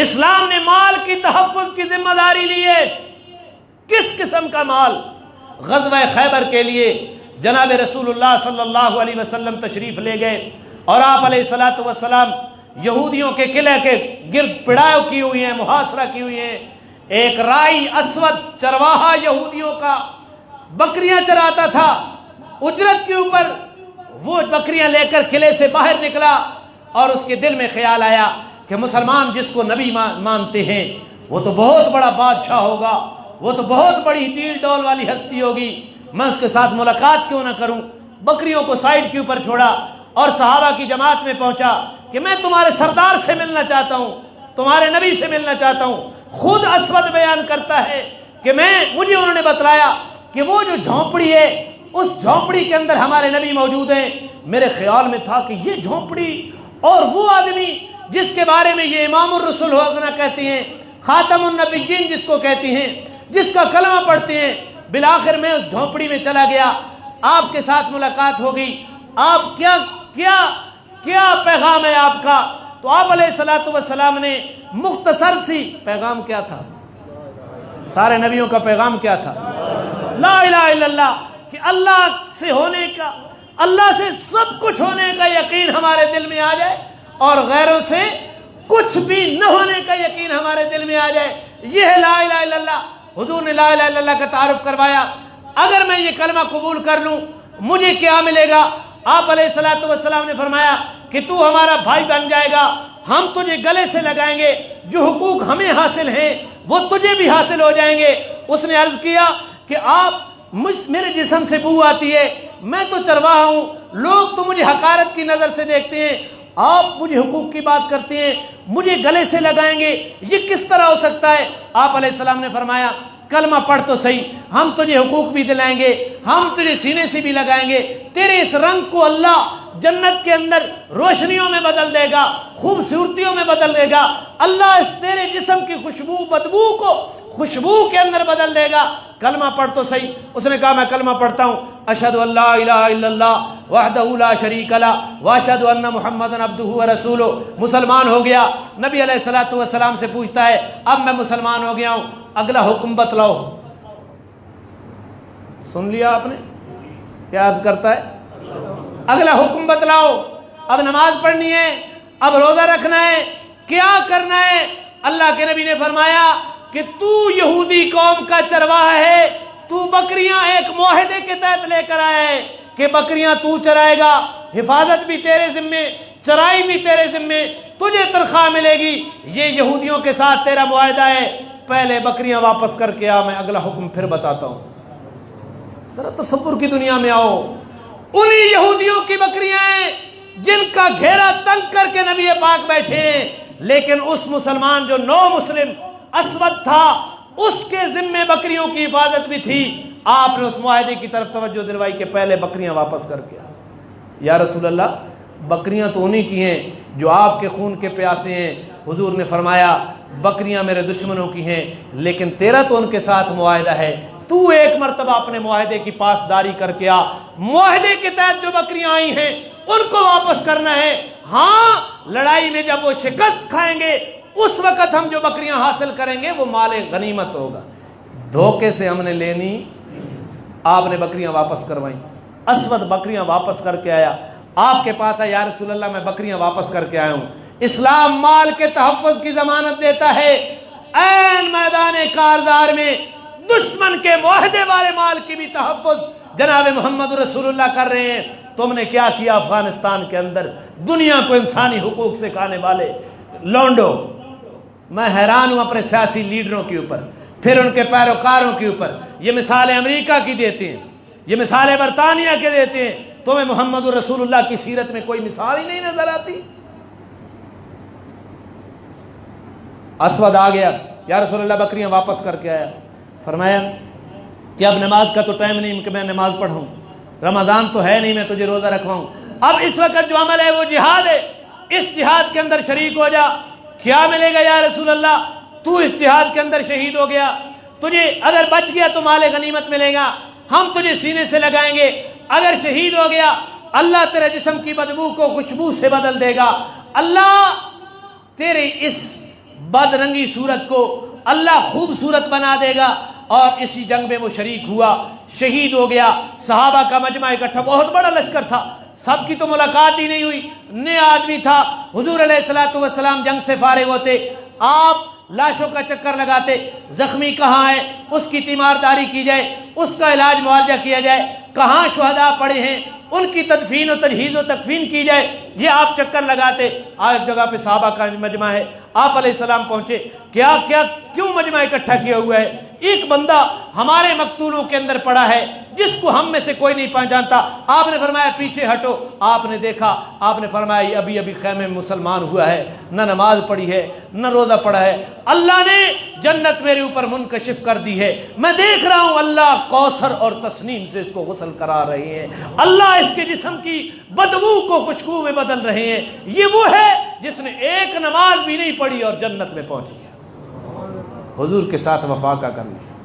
اسلام نے مال کی تحفظ کی ذمہ داری لی ہے۔ کس قسم کا مال؟ غزوہ خیبر کے لیے جناب رسول اللہ صلی اللہ علیہ وسلم تشریف لے گئے اور آپ علیہ الصلوۃ والسلام یہودیوں کے قلعے کے گرد پڑاؤ کی ہوئی ہیں، محاصرہ کی ہوئی ہیں۔ ایک رائی اسود چرواہا یہودیوں کا بکریاں چراتا تھا، اجرت کے اوپر وہ بکریاں لے کر قلعے سے باہر نکلا اور اس کے دل میں خیال آیا کہ مسلمان جس کو نبی مانتے ہیں وہ تو بہت بڑا بادشاہ ہوگا، وہ تو بہت بڑی دیل ڈول والی ہستی ہوگی، میں اس کے ساتھ ملاقات کیوں نہ کروں۔ بکریوں کو سائیڈ کے اوپر چھوڑا اور صحابہ کی جماعت میں پہنچا کہ میں تمہارے سردار سے ملنا چاہتا ہوں، تمہارے نبی سے ملنا چاہتا ہوں۔ خود اسود بیان کرتا ہے کہ مجھے انہوں نے بتلایا کہ وہ جو جھونپڑی ہے اس جھونپڑی کے اندر ہمارے نبی موجود ہیں۔ میرے خیال میں تھا کہ یہ جھونپڑی اور وہ آدمی جس کے بارے میں یہ امام الرسول ہونا کہتے ہیں، خاتم النبیین جس کو کہتے ہیں، جس کا کلمہ پڑھتے ہیں، بالآخر میں اس جھونپڑی میں چلا گیا، آپ کے ساتھ ملاقات ہو گئی۔ آپ کیا پیغام ہے آپ کا؟ تو آپ علیہ الصلوۃ والسلام نے مختصر سی پیغام کیا تھا؟ سارے نبیوں کا پیغام کیا تھا؟ لا الہ الا اللہ، کہ اللہ سے ہونے کا، اللہ سے سب کچھ ہونے کا یقین ہمارے دل میں آ جائے اور غیروں سے کچھ بھی نہ ہونے کا یقین ہمارے دل میں آ جائے۔ یہ ہے لا الہ الا اللہ۔ حضور نے لا الہ الا اللہ کا تعارف کروایا۔ اگر میں یہ کلمہ قبول کر لوں مجھے کیا ملے گا؟ آپ علیہ الصلوۃ والسلام نے فرمایا کہ تو ہمارا بھائی بن جائے گا، ہم تجھے گلے سے لگائیں گے، جو حقوق ہمیں حاصل ہیں وہ تجھے بھی حاصل ہو جائیں گے۔ اس نے عرض کیا کہ میرے جسم سے بو آتی ہے، میں تو چرواہا ہوں، لوگ تو مجھے حقارت کی نظر سے دیکھتے ہیں، آپ مجھے حقوق کی بات کرتے ہیں، مجھے گلے سے لگائیں گے، یہ کس طرح ہو سکتا ہے؟ آپ علیہ السلام نے فرمایا کلمہ پڑھ تو صحیح، ہم تجھے حقوق بھی دلائیں گے، ہم تجھے سینے سے بھی لگائیں گے، تیرے اس رنگ کو اللہ جنت کے اندر روشنیوں میں بدل دے گا، خوبصورتیوں میں بدل دے گا، اللہ اس تیرے جسم کی خوشبو بدبو کو خوشبو کے اندر بدل دے گا، کلمہ پڑھ تو صحیح۔ اس نے کہا میں کلمہ پڑھتا ہوں، اشہد ان لا الہ الا اللہ وحدہ لا شریک لہ واشہد ان محمدا عبدہ ورسولہ، مسلمان ہو گیا۔ نبی علیہ الصلوۃ والسلام سے پوچھتا ہے اب میں مسلمان ہو گیا ہوں، اگلا حکم بتلاؤ۔ سن لیا آپ نے کیا عرض کرتا ہے؟ اگلا حکم بتلاؤ، اب نماز پڑھنی ہے، اب روزہ رکھنا ہے، کیا کرنا ہے؟ اللہ کے نبی نے فرمایا کہ تو یہودی قوم کا چرواہا ہے، تو بکریاں ایک معاہدے کے تحت لے کر آیا ہے کہ بکریاں تو چرائے گا، حفاظت بھی تیرے ذمے، چرائی بھی تیرے ذمے، تجھے تنخواہ ملے گی، یہ یہودیوں کے ساتھ تیرا معاہدہ ہے، پہلے بکریاں واپس کر کے آ، میں اگلا حکم پھر بتاتا ہوں۔ ذرا تصور کی دنیا میں آؤ، انہی یہودیوں کی بکریاں ہیں جن کا گھیرا تنگ کر کے نبی پاک بیٹھے ہیں، لیکن اس مسلمان جو نو مسلم اسود تھا اس کے ذمے بکریوں کی حفاظت بھی تھی۔ آپ نے اس معاہدے کی طرف توجہ دلوائی کہ پہلے بکریاں واپس کر کے آ۔ یا رسول اللہ بکریاں تو انہی کی ہیں جو آپ کے خون کے پیاسے ہیں۔ حضور نے فرمایا بکریاں میرے دشمنوں کی ہیں، لیکن تیرا تو ان کے ساتھ معاہدہ ہے، تو ایک مرتبہ اپنے معاہدے کی پاسداری کر کے آ، معاہدے کے تحت جو بکریاں آئی ہیں ان کو واپس کرنا ہے۔ ہاں لڑائی میں جب وہ شکست کھائیں گے اس وقت ہم جو بکریاں حاصل کریں گے وہ مال غنیمت ہوگا۔ دھوکے سے ہم نے لینی، آپ نے بکریاں واپس کروائیں۔ اسود بکریاں واپس کر کے آیا، آپ کے پاس آیا، یا رسول اللہ میں بکریاں واپس کر کے آیا ہوں۔ اسلام مال کے تحفظ کی ضمانت دیتا ہے، عین میدان کارزار میں دشمن کے معاہدے والے مال کی بھی تحفظ جناب محمد رسول اللہ کر رہے ہیں۔ تم نے کیا کیا افغانستان کے اندر؟ دنیا کو انسانی حقوق سے کھانے والے لونڈو۔ میں حیران ہوں اپنے سیاسی لیڈروں کے اوپر، پھر ان کے پیروکاروں کے اوپر۔ یہ مثالیں امریکہ کی دیتے ہیں، یہ مثالیں برطانیہ کے دیتے ہیں، تمہیں محمد رسول اللہ کی سیرت میں کوئی مثال ہی نہیں نظر آتی۔ اسود آ گیا، یا رسول اللہ بکریاں واپس کر کے آیا، فرمایا کہ اب نماز کا تو ٹائم نہیں کہ میں نماز پڑھوں، رمضان تو ہے نہیں میں تجھے روزہ رکھواؤں، اب اس وقت جو عمل ہے وہ جہاد ہے، اس جہاد کے اندر شریک ہو جا۔ کیا ملے گا یا رسول اللہ؟ تو اس جہاد کے اندر شہید ہو گیا، تجھے اگر بچ گیا تو مال غنیمت ملے گا، ہم تجھے سینے سے لگائیں گے، اگر شہید ہو گیا اللہ تیرے جسم کی بدبو کو خوشبو سے بدل دے گا، اللہ تیرے اس بدرنگی صورت کو اللہ خوبصورت بنا دے گا. اور اسی جنگ میں وہ شریک ہوا, شہید ہو گیا. صحابہ کا مجمع اکٹھا, بہت بڑا لشکر تھا, سب کی تو ملاقات ہی نہیں ہوئی, نیا آدمی تھا. حضور علیہ الصلوۃ والسلام جنگ سے فارغ ہوتے, آپ لاشوں کا چکر لگاتے, زخمی کہاں ہے اس کی تیمارداری کی جائے, اس کا علاج معالجہ کیا جائے, کہاں شہداء پڑے ہیں ان کی تدفین و تجہیز و تکفین کی جائے, یہ آپ چکر لگاتے. آج جگہ پہ صحابہ کا مجمع ہے, آپ علیہ السلام پہنچے, کیوں مجمع اکٹھا کیا ہوا ہے؟ ایک بندہ ہمارے مقتولوں کے اندر پڑا ہے جس کو ہم میں سے کوئی نہیں پہچانتا. آپ نے فرمایا پیچھے ہٹو. آپ نے دیکھا, آپ نے فرمایا یہ ابھی خیمے میں مسلمان ہوا ہے, نہ نماز پڑھی ہے نہ روزہ پڑھا ہے, اللہ نے جنت میرے اوپر منکشف کر دی ہے, میں دیکھ رہا ہوں اللہ کوثر اور تسنیم سے اس کو غسل کرا رہے ہیں, اللہ اس کے جسم کی بدبو کو خوشبو میں بدل رہے ہیں. یہ وہ ہے جس نے ایک نماز بھی نہیں پڑھی اور جنت میں پہنچ گیا. حضور کے ساتھ وفا کا کر لیا.